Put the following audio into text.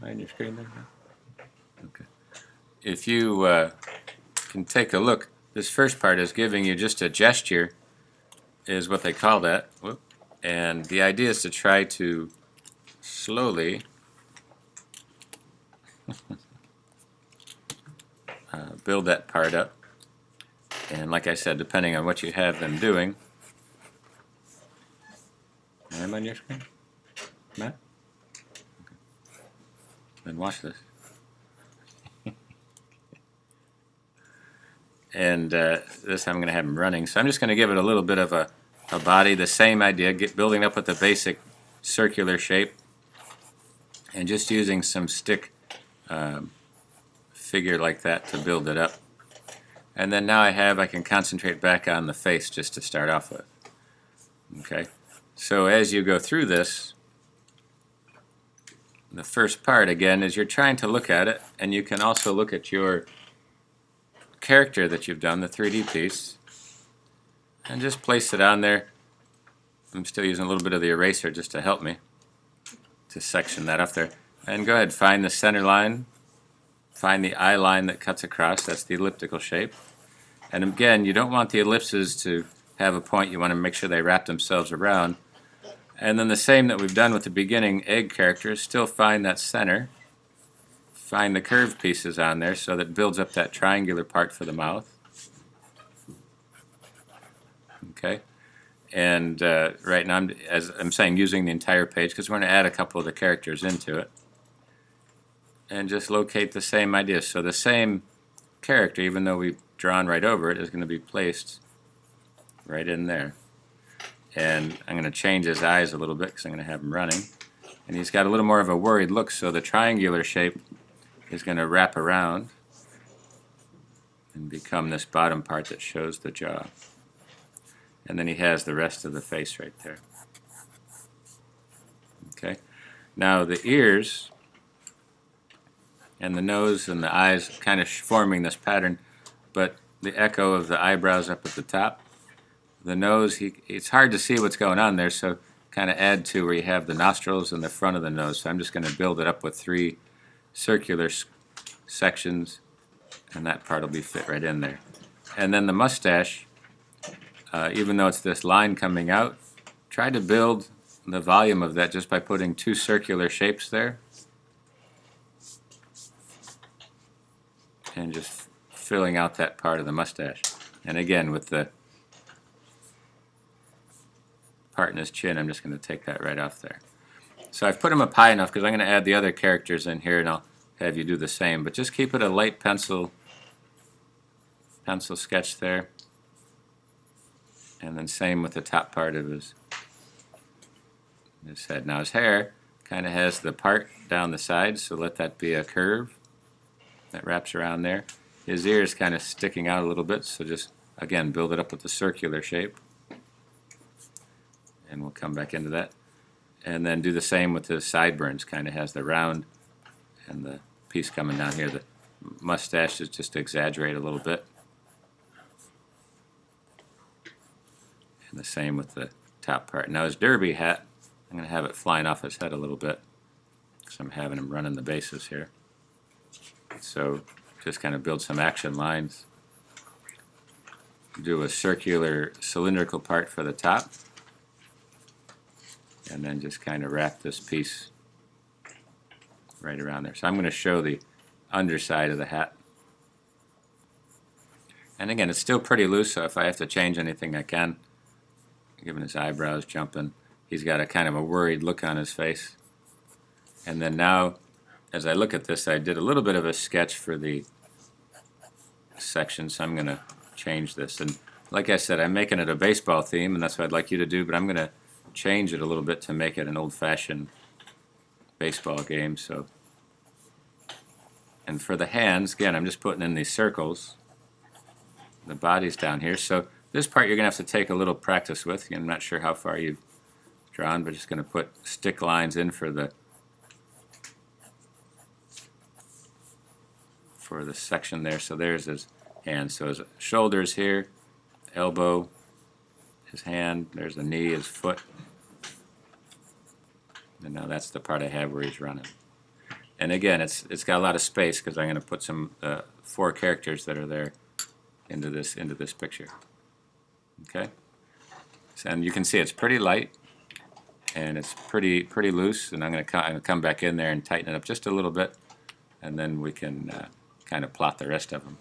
On your screen there? Okay. If you can take a look, this first part is giving you just a gesture, is what they call that. Whoop. And the idea is to try to slowly build that part up. And like I said, depending on what you have them doing. Am I on your screen? Matt? Okay. Then watch this. And this I'm going to have them running. So I'm just going to give it a little bit of a body, the same idea, building up with the basic circular shape, and just using some stick figure like that to build it up. And then now I can concentrate back on the face just to start off with. Okay, so as you go through this, the first part again is you're trying to look at it, and you can also look at your character that you've done, the 3D piece, and just place it on there. I'm still using a little bit of the eraser just to help me to section that up there. And go ahead, find the center line, find the eye line that cuts across, that's the elliptical shape. And again, you don't want the ellipses to have a point, you want to make sure they wrap themselves around. And then the same that we've done with the beginning egg characters, still find that center, find the curved pieces on there so that it builds up that triangular part for the mouth. Okay, and right now, as I'm saying, using the entire page because we're going to add a couple of the characters into it. And just locate the same idea. So the same character, even though we've drawn right over it, is going to be placed right in there. And I'm going to change his eyes a little bit because I'm going to have him running. And he's got a little more of a worried look, so the triangular shape is going to wrap around and become this bottom part that shows the jaw. And then he has the rest of the face right there. Okay. Now the ears and the nose and the eyes kind of forming this pattern, but the echo of the eyebrows up at the top. The nose, it's hard to see what's going on there, so kind of add to where you have the nostrils and the front of the nose. So I'm just going to build it up with 3 circular sections, and that part will be fit right in there. And then the mustache, even though it's this line coming out, try to build the volume of that just by putting 2 circular shapes there. And just filling out that part of the mustache. And again, with the part in his chin, I'm just going to take that right off there. So I've put him up high enough because I'm going to add the other characters in here, and I'll have you do the same. But just keep it a light pencil sketch there. And then same with the top part of his head. Now his hair kind of has the part down the side, so let that be a curve that wraps around there. His ear is kind of sticking out a little bit, so just, again, build it up with the circular shape. And we'll come back into that. And then do the same with his sideburns, kind of has the round and the piece coming down here. The mustache is just to exaggerate a little bit. And the same with the top part. Now his derby hat, I'm going to have it flying off his head a little bit because I'm having him running the bases here. So just kind of build some action lines. Do a circular cylindrical part for the top. And then just kind of wrap this piece right around there. So I'm going to show the underside of the hat. And again, it's still pretty loose, so if I have to change anything, I can. Given his eyebrows jumping, he's got a kind of a worried look on his face. And then now, as I look at this, I did a little bit of a sketch for the section, so I'm going to change this. And like I said, I'm making it a baseball theme, and that's what I'd like you to do, but I'm going to change it a little bit to make it an old-fashioned baseball game. So, and for the hands, again, I'm just putting in these circles. The body's down here, so this part you're going to have to take a little practice with. I'm not sure how far you've drawn, but just going to put stick lines in for the section there. So there's his hand. So his shoulders here, elbow, his hand, there's the knee, his foot. And now that's the part I have where he's running. And again, it's got a lot of space because I'm going to put some 4 characters that are there into this picture. Okay, and you can see it's pretty light and it's pretty loose. And I'm going to come back in there and tighten it up just a little bit, and then we can kind of plot the rest of them.